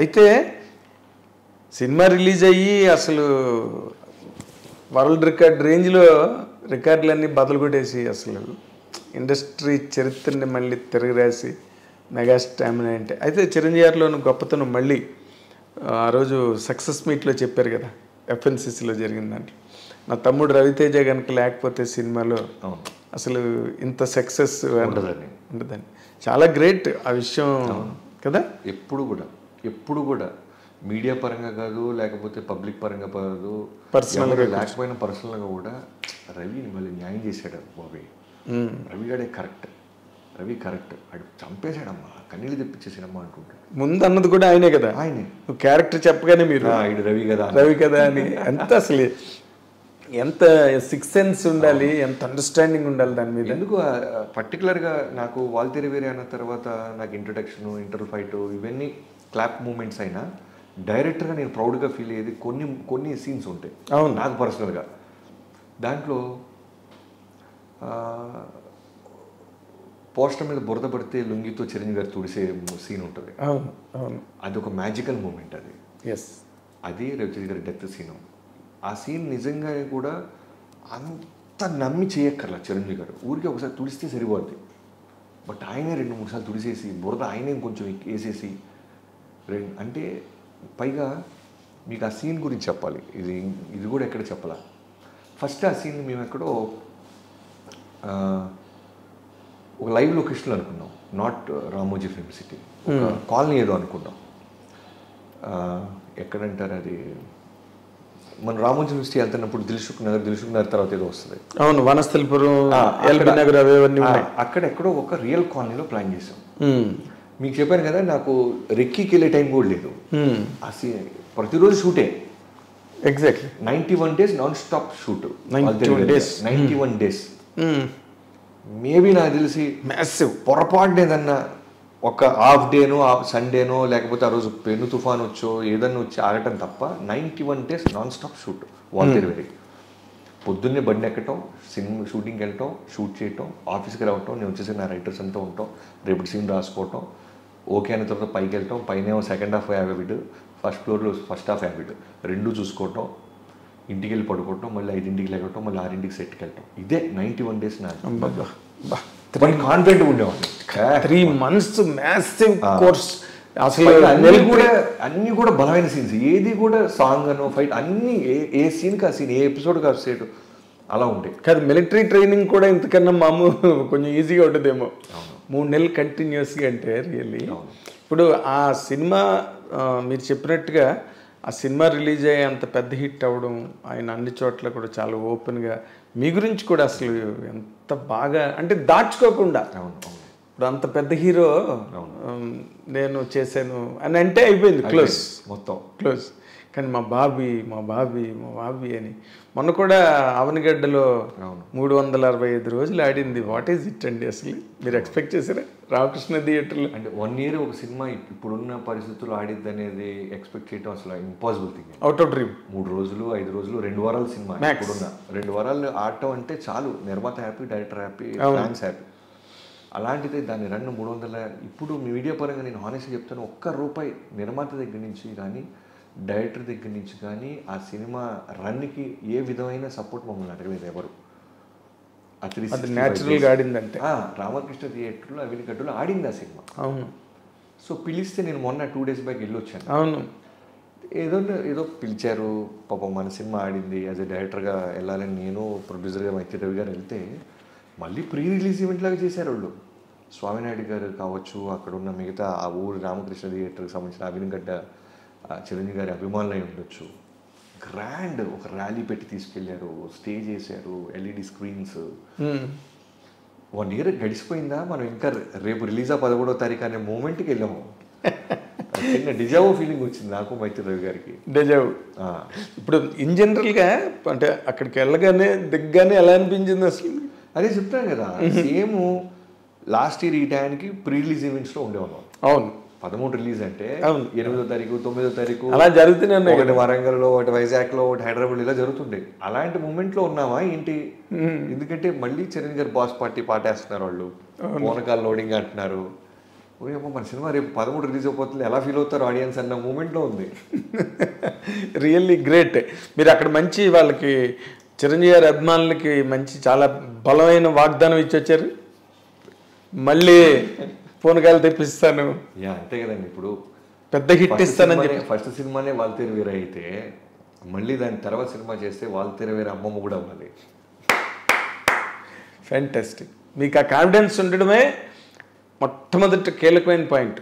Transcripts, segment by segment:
అయితే cinema release అయ్యి అసలు వరల్డ్ రికార్డ్ రేంజ్లో రికార్డులన్నీ బదులు కొట్టేసి అసలు ఇండస్ట్రీ చరిత్రని మళ్ళీ తిరగరాసి మెగా స్టామినా అంటే అయితే చిరంజీవి గారిలోని గొప్పతనం మళ్ళీ ఆ రోజు సక్సెస్ మీట్లో చెప్పారు కదా, ఎఫ్ఎన్సిసిలో జరిగిన దాంట్లో నా తమ్ముడు రవితేజ కనుక లేకపోతే సినిమాలో అసలు ఇంత సక్సెస్ ఉండదని. చాలా గ్రేట్ ఆ విషయం కదా. ఎప్పుడు కూడా మీడియా పరంగా కాదు, లేకపోతే పబ్లిక్ పరంగా కాదు, పర్సనల్గా లేకపోయినా పర్సనల్గా కూడా రవిని మళ్ళీ న్యాయం చేశాడు బాబీ. రవి గడే కరెక్ట్, రవి కరెక్ట్, అడు చంపేశాడమ్మా, కన్నీళ్ళు తెప్పించేసాడమ్మా అంటుంటాడు. ముందు అన్నది కూడా ఆయనే కదా, ఆయనే నువ్వు క్యారెక్టర్ చెప్పగానే మీరు రవి కదా అని ఎంత అసలు ఎంత సిక్స్ సెన్స్ ఉండాలి, ఎంత అండర్స్టాండింగ్ ఉండాలి దాని మీద. ఎందుకు పర్టికులర్గా నాకు వాల్తేరి వేరే అన్న తర్వాత నాకు ఇంట్రడక్షన్, ఇంటర్ ఫైట్ ఇవన్నీ క్లాప్ మూమెంట్స్ అయినా డైరెక్టర్గా నేను ప్రౌడ్గా ఫీల్ అయ్యేది కొన్ని సీన్స్ ఉంటాయి నాకు పర్సనల్గా. దాంట్లో పోస్టర్ మీద బురద పడితే లుంగితో చిరంజీవి గారు తుడిసే సీన్ ఉంటుంది. అది ఒక మ్యాజికల్ మూమెంట్. అది రవితేజ గారి డెత్ సీన్. ఆ సీన్ నిజంగా కూడా అంత నమ్మి చేయక్కర్లా చిరంజీవి గారు, ఊరికే ఒకసారి తుడిస్తే సరిపోద్ది. బట్ ఆయనే 2-3 సార్లు తుడిసేసి బురద ఆయనే కొంచెం వేసేసి అంటే పైగా మీకు ఆ సీన్ గురించి చెప్పాలి, ఇది కూడా ఎక్కడ చెప్పాలా. ఫస్ట్ ఆ సీన్ మేము ఎక్కడో ఒక లైవ్ లొకేషన్లో అనుకున్నాం, నాట్ రామోజీ ఫిల్మ్ సిటీ, ఒక కాలనీ ఏదో అనుకున్నాం. ఎక్కడంటారు అది, మన రామోజీ ఫిల్మ్ సిటీ వెళ్తున్నప్పుడు దిల్సుఖ్ నగర్ తర్వాత ఏదో వస్తుంది. అవును, వనస్థలిపురం, అక్కడ ఎక్కడో ఒక రియల్ కాలనీలో ప్లాన్ చేసాం. మీకు చెప్పాను కదా, నాకు రెక్కీకి వెళ్ళే టైం కూడా లేదు. ఆ సీన్ ప్రతిరోజు షూటే, exactly 91 days non stop shoot. 91 days. Maybe నాకు తెలిసి మ్యాసివ్ పొరపాటున ఏదన్నా ఒక హాఫ్ డేనో సండేనో లేకపోతే ఆ రోజు పెను తుఫాన్ వచ్చో ఏదన్నా వచ్చి ఆగటం తప్ప 91 days non stop shoot Waltair వేరే. పొద్దున్నే బండి ఎక్కటం, సినిమా షూటింగ్కి వెళ్ళటం, షూట్ చేయటం, ఆఫీస్కి రావటం, నేను వచ్చేసి నా రైటర్స్ అంతా ఉంటాం, రేపు సీన్ రాసుకోవటం, ఓకే అయిన తర్వాత పైకి వెళ్ళటం, పైన సెకండ్ హాఫ్ హ్యాబిట్, ఫస్ట్ ఫ్లోర్లో ఫస్ట్ హాఫ్ హ్యాబిట్, రెండు చూసుకోవటం, ఇంటికి వెళ్ళి పడుకోవటం, మళ్ళీ 5ంటికి లేకటం, మళ్ళీ 6ంటికి సెట్కి వెళ్ళటం. ఇదే 91 days నా కాన్ఫిడెంట్ ఉండేవాడిని. 3 months మ్యాసివ్ కోర్స్. అసలు అన్నీ కూడా బలమైన సీన్స్, ఏది కూడా సాంగ్ అనో ఫైట్ అన్నీ ఏ సీన్కి ఆ సీన్, ఏ ఎపిసోడ్కి ఆ సీన్ అలా ఉంటాయి. కాదు, మిలిటరీ ట్రైనింగ్ కూడా ఇంతకన్నా మామూలు కొంచెం ఈజీగా ఉంటుందేమో. 3 నెలలు కంటిన్యూస్గా అంటే రియల్లీ. ఇప్పుడు ఆ సినిమా మీరు చెప్పినట్టుగా ఆ సినిమా రిలీజ్ అయ్యి అంత పెద్ద హిట్ అవ్వడం, ఆయన అన్ని చోట్ల కూడా చాలా ఓపెన్గా మీ గురించి కూడా అసలు ఎంత బాగా అంటే దాచుకోకుండా, ఇప్పుడు అంత పెద్ద హీరో నేను చేశాను అని అంటే అయిపోయింది, క్లోజ్, మొత్తం క్లోజ్. కానీ మా బాబీ అని మొన్న కూడా అవనిగడ్డలో 365 రోజులు ఆడింది. వాట్ ఈజ్ ఇట్ అండి అసలు? మీరు ఎక్స్పెక్ట్ చేశారా రామకృష్ణ థియేటర్లో? అంటే 1 year ఒక సినిమా ఇప్పుడున్న పరిస్థితుల్లో ఆడిద్ది అనేది ఎక్స్పెక్ట్ చేయడం అసలు impossible thing. Out of dream. 3 రోజులు 5 రోజులు 2 వారాల సినిమా, ఇప్పుడున్న 2 వారాలు ఆడటం అంటే చాలు, నిర్మాత happy, director happy, fans happy. అలాంటిది దాన్ని 300 ఇప్పుడు మీడియా పరంగా నేను హానెస్ట్గా చెప్తాను, ₹1 నిర్మాత దగ్గర నుంచి కానీ డైరెక్టర్ దగ్గర నుంచి కానీ ఆ సినిమా రన్కి ఏ విధమైన సపోర్ట్ మమ్మల్ని అడగలేదు ఎవరు. అది న్యాచురల్గా ఆడిందంటే రామకృష్ణ థియేటర్లో అవినిగడ్డలో ఆడింది ఆ సినిమా. అవును. సో పిలిస్తే నేను మొన్న 2 days బ్యాక్ వెళ్ళొచ్చాను. అవును. ఏదో పిలిచారు, పాపం మన సినిమా ఆడింది, యాజ్ ఎ డైరెక్టర్గా వెళ్ళాలని నేను ప్రొడ్యూసర్గా మైత్రి రవి గారు వెళ్తే మళ్ళీ ప్రీ రిలీజ్ ఈవెంట్ లాగా చేశారు వాళ్ళు. స్వామినాయుడు గారు కావచ్చు, అక్కడ ఉన్న మిగతా ఆ ఊరు రామకృష్ణ థియేటర్కి సంబంధించిన అవినిగడ్డ చిరంజీవి గారి అభిమానులు అయి ఉండొచ్చు. గ్రాండ్ ఒక ర్యాలీ పెట్టి తీసుకెళ్లారు, స్టేజ్ వేసారు, LED స్క్రీన్స్. 1 year గడిచిపోయిందా, మనం ఇంకా రేపు రిలీజ్ 11వ తారీఖు అనే మూమెంట్కి వెళ్ళాము. చిన్న డిజావో ఫీలింగ్ వచ్చింది నాకు, మైత్రి రవి గారికి. డిజావో. ఇప్పుడు ఇన్ జనరల్గా అంటే అక్కడికి వెళ్ళగానే దిగ్గానే ఎలా అనిపించింది అసలు? అదే చెప్తాను కదా, సేమ్ లాస్ట్ ఇయర్ ఈ టైంకి ప్రీ రిలీజ్ ఈవెంట్స్లో ఉండేవాళ్ళం. అవును. 13 రిలీజ్ అంటే 8వ తారీఖు 9వ తారీఖు అలా జరుగుతూనే, ఒకటి వరంగల్లో, ఒకటి వైజాగ్లో, ఒకటి హైదరాబాద్, ఇలా జరుగుతుండే. అలాంటి మూమెంట్లో ఉన్నామా ఏంటి? ఎందుకంటే మళ్ళీ చిరంజీవి గారు బాస్ పార్టీ పాటేస్తున్నారు, వాళ్ళు పూనకాల లోడింగ్ అంటున్నారు. ఓ మన సినిమా రేపు 13 రిలీజ్ అయిపోతుంది, ఎలా ఫీల్ అవుతారు ఆడియన్స్ అన్న మూమెంట్లో ఉంది. Really great. మీరు అక్కడ మంచి వాళ్ళకి చిరంజీవి గారి అభిమానులకి మంచి చాలా బలమైన వాగ్దానం ఇచ్చి వచ్చారు. మళ్ళీ పూనకాయలు తెప్పిస్తాను, అంతే కదండి. ఇప్పుడు పెద్ద హిట్ ఇస్తానని చెప్పి ఫస్ట్ సినిమానే వాల్తేరు వీర అయితే మళ్ళీ దాని తర్వాత సినిమా చేస్తే వాల్తేరు వీర అమ్మమ్మ కూడా అవ్వాలి. ఫ్యాంటాస్టిక్. మీకు ఆ కాన్ఫిడెన్స్ ఉండడమే మొట్టమొదటి కీలకమైన పాయింట్,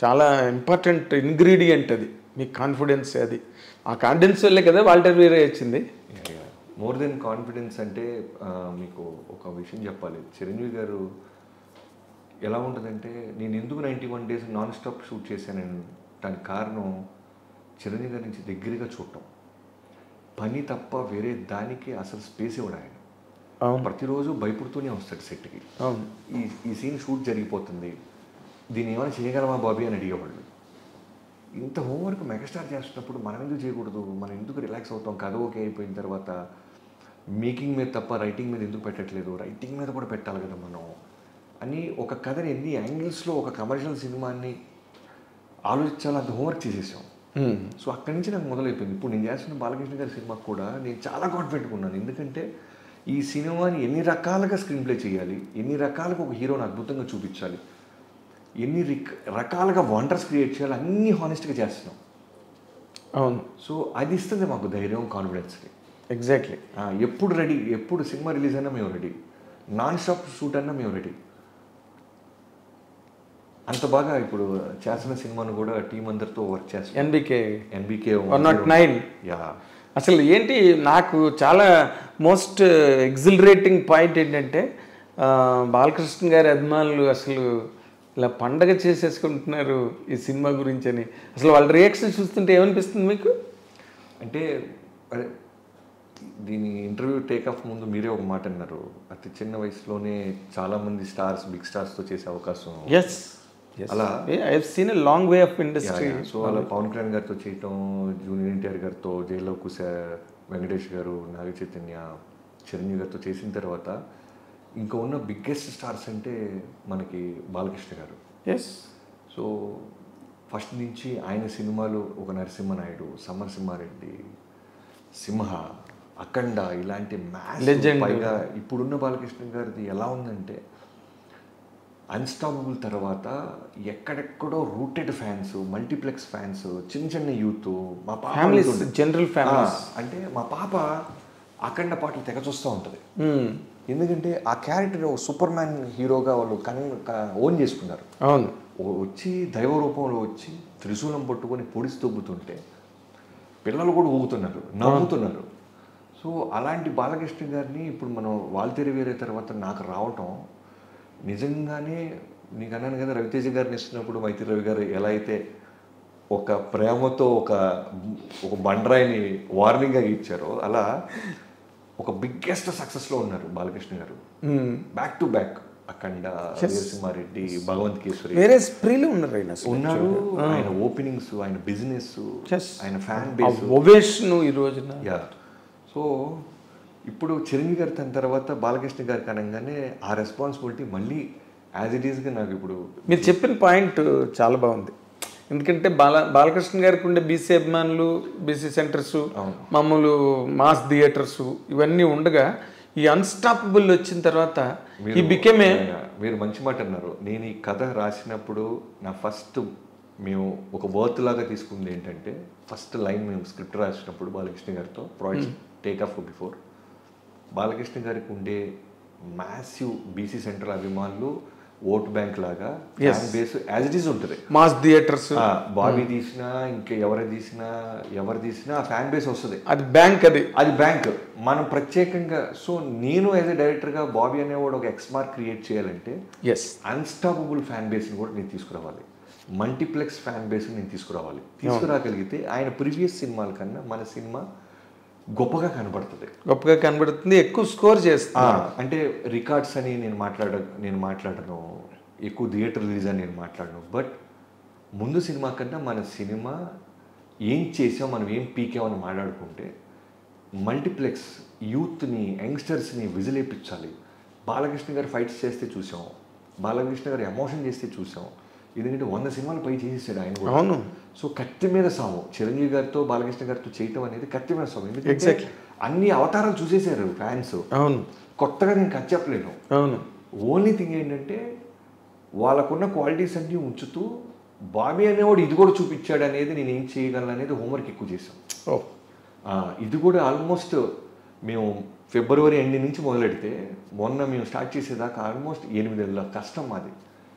చాలా ఇంపార్టెంట్ ఇంగ్రీడియంట్ అది, మీ కాన్ఫిడెన్స్. అది ఆ కాన్ఫిడెన్స్ వల్లే కదా వాల్టర్ వీరే వచ్చింది. మోర్ దెన్ కాన్ఫిడెన్స్ అంటే మీకు ఒక విషయం చెప్పాలి. చిరంజీవి గారు ఎలా ఉంటుందంటే, నేను ఎందుకు 91 days నాన్ స్టాప్ షూట్ చేశాను దానికి కారణం చిరంజీవి గారి నుంచి దగ్గరగా చూడటం. పని తప్ప వేరే దానికి అసలు స్పేస్ ఇవ్వడం. ఆయన ప్రతిరోజు భయపడుతూనే వస్తాడు సెట్కి. ఈ సీన్ షూట్ జరిగిపోతుంది, దీన్ని ఏమైనా చేయగలమా బాబీ అని అడిగేవాళ్ళు. ఇంత హోంవర్క్ మెగాస్టార్ చేస్తున్నప్పుడు మనం ఎందుకు చేయకూడదు, మనం ఎందుకు రిలాక్స్ అవుతాం, కథ ఓకే అయిపోయిన తర్వాత మేకింగ్ మీద తప్ప రైటింగ్ మీద ఎందుకు పెట్టట్లేదు, రైటింగ్ మీద కూడా పెట్టాలి కదా మనం అని ఒక కథని ఎన్ని యాంగిల్స్లో ఒక కమర్షియల్ సినిమాని ఆలోచించాలో అంత హోంవర్క్ చేసేసాం. సో అక్కడి నుంచి నాకు మొదలైపోయింది. ఇప్పుడు నేను చేస్తున్న బాలకృష్ణ గారి సినిమాకి కూడా నేను చాలా కాన్ఫిడెంట్గా ఉన్నాను. ఎందుకంటే ఈ సినిమాని ఎన్ని రకాలుగా స్క్రీన్ ప్లే చేయాలి, ఎన్ని రకాలుగా ఒక హీరోని అద్భుతంగా చూపించాలి, ఎన్ని రకాలుగా వండర్స్ క్రియేట్ చేయాలి, అన్నీ హానెస్ట్గా చేస్తున్నాం. అవును. సో అది ఇస్తుంది మాకు ధైర్యం, కాన్ఫిడెన్స్కి. ఎగ్జాక్ట్లీ. ఎప్పుడు రెడీ, ఎప్పుడు సినిమా రిలీజ్ అయినా మేము రెడీ, నాన్ స్టాప్ షూట్ అయినా మేము రెడీ. అంత బాగా ఇప్పుడు చేసిన సినిమాను కూడా టీం అందరితో వర్క్ చేస్తాం. ఎన్బికే 109. యా, అసలు ఏంటి నాకు చాలా మోస్ట్ ఎగ్జిలరేటింగ్ పాయింట్ ఏంటంటే, బాలకృష్ణ గారి అభిమానులు అసలు ఇలా పండగ చేసేసుకుంటున్నారు ఈ సినిమా గురించి అని. అసలు వాళ్ళ రియాక్షన్ చూస్తుంటే ఏమనిపిస్తుంది మీకు? అంటే అదే దీని ఇంటర్వ్యూ టేక్ ఆఫ్ ముందు మీరే ఒక మాట అన్నారు, అతి చిన్న వయసులోనే చాలామంది స్టార్స్, బిగ్ స్టార్స్తో చేసే అవకాశం. ఎస్, అలా I have seen a long way of industry. So అలా పవన్ కళ్యాణ్ గారితో చేయటం, జూనియర్ ఎన్టీఆర్ గారితో, జైల్లో కుశ వెంకటేష్ గారు, నాగ చైతన్య, చిరంజీవి గారితో చేసిన తర్వాత ఇంకా ఉన్న బిగ్గెస్ట్ స్టార్స్ అంటే మనకి బాలకృష్ణ గారు. ఎస్. సో ఫస్ట్ నుంచి ఆయన సినిమాలు ఒక నరసింహనాయుడు, సమరసింహారెడ్డి, సింహ, అఖండ ఇలాంటి మ్యాచ్. పైగా ఇప్పుడున్న బాలకృష్ణ గారిది ఎలా ఉందంటే అన్స్టాపబుల్ తర్వాత ఎక్కడెక్కడో రూటెడ్ ఫ్యాన్స్, మల్టీప్లెక్స్ ఫ్యాన్స్, చిన్న చిన్న యూత్, మా పాప జనరల్ ఫ్యామిలీస్. అంటే మా పాప అఖండ పాటలు తెగ చూస్తూ ఉంటుంది. ఎందుకంటే ఆ క్యారెక్టర్ సూపర్ మ్యాన్ హీరోగా వాళ్ళు ఓన్ చేసుకున్నారు. అవును. వచ్చి దైవ రూపంలో వచ్చి త్రిశూలం పట్టుకొని పొడిసి తొబ్బుతుంటే పిల్లలు కూడా ఊగుతున్నారు, నవ్వుతున్నారు. సో అలాంటి బాలకృష్ణ గారిని ఇప్పుడు మనం వాల్తేరు వీరే తర్వాత నాకు రావటం నిజంగానే, నీకు అన్నాను కదా రవితేజ గారిని ఇస్తున్నప్పుడు మైత్రి రవి గారు ఎలా అయితే ఒక ప్రేమతో ఒక బండరాయిని వార్నింగ్గా ఇచ్చారో, అలా ఒక బిగ్గెస్ట్ సక్సెస్లో ఉన్నారు బాలకృష్ణ గారు. బ్యాక్ టు బ్యాక్ అఖండ, వీరసింహారెడ్డి, భగవంత్ కేసరి, వేరే స్ప్రీలు ఉన్నారు ఆయన ఓపెనింగ్స్, ఆయన బిజినెస్, ఆయన ఫ్యాన్ బేస్, ఓవేషన్ ఈ రోజున. యా. సో ఇప్పుడు చిరంజీవి గారి తన తర్వాత బాలకృష్ణ గారికి అనగానే ఆ రెస్పాన్సిబిలిటీ మళ్ళీ యాజ్ ఇట్ ఈస్గా నాకు ఇప్పుడు మీరు చెప్పిన పాయింట్ చాలా బాగుంది. ఎందుకంటే బాలకృష్ణ గారికి ఉండే బీసీ అభిమానులు, బీసీ సెంటర్స్, మామూలు మాస్ థియేటర్స్ ఇవన్నీ ఉండగా ఈ అన్స్టాపబుల్ వచ్చిన తర్వాత ఈ బికేమే. మీరు మంచి మాట అన్నారు. నేను ఈ కథ రాసినప్పుడు నా ఫస్ట్ మేము ఒక వర్త్ లాగా తీసుకుంది ఏంటంటే, ఫస్ట్ లైన్ మేము స్క్రిప్ట్ రాసినప్పుడు బాలకృష్ణ గారితో project take off before, Balakrishna గారికి ఉండే మ్యాసివ్ బీసీ సెంటర్ అభిమానులు ఓట్ బ్యాంక్ లాగా fan base as it is ఉంటుంది. మాస్ థియేటర్స్ బాబీ తీసినా ఇంకా ఎవరు తీసినా ఆ ఫ్యాన్ బేస్ వస్తుంది. అది బ్యాంక్, అది బ్యాంక్. మనం ప్రత్యేకంగా, సో నేను యాజ్ ఎ డైరెక్టర్గా బాబీ అనేవాడు ఒక ఎక్స్మార్క్ క్రియేట్ చేయాలంటే అన్స్టాపబుల్ ఫ్యాన్ బేస్ని కూడా నేను తీసుకురావాలి, మల్టీప్లెక్స్ ఫ్యాన్ బేస్ని నేను తీసుకురాగలిగితే ఆయన ప్రీవియస్ సినిమాల కన్నా మన సినిమా గొప్పగా కనబడుతుంది, ఎక్కువ స్కోర్ చేస్తుంది. అంటే రికార్డ్స్ అని నేను మాట్లాడను, ఎక్కువ థియేటర్ రిలీజ్ అని నేను మాట్లాడను. బట్ ముందు సినిమా కన్నా మన సినిమా ఏం చేసాం, మనం ఏం పీకామని మాట్లాడుకుంటే మల్టీప్లెక్స్ యూత్ని, యంగ్స్టర్స్ని విజిలేపించాలి. బాలకృష్ణ గారు ఫైట్స్ చేస్తే చూసాం, బాలకృష్ణ గారు ఎమోషన్ చేస్తే చూసాం, ఎందుకంటే 100 సినిమాలు పై చేసేసాడు ఆయన కూడా. అవును. సో కత్తి మీద సాము చిరంజీవి గారితో బాలకృష్ణ గారితో చేయటం అనేది కత్తి మీద సాము. ఎందుకంటే అన్ని అవతారాలు చూసేశారు ఫ్యాన్స్. అవును. కొత్తగా నేను కథ చెప్పలేను. అవును. ఓన్లీ థింగ్ ఏంటంటే వాళ్ళకున్న క్వాలిటీస్ అన్నీ ఉంచుతూ బాబీ అనేవాడు ఇది కూడా చూపించాడు అనేది నేను ఏం చేయగలను అనేది హోంవర్క్ ఎక్కువ చేశాం. ఇది కూడా ఆల్మోస్ట్ మేము ఫిబ్రవరి ఎండింగ్ నుంచి మొదలెడితే మొన్న మేము స్టార్ట్ చేసేదాకా ఆల్మోస్ట్ 8 నెలల కష్టం మాది.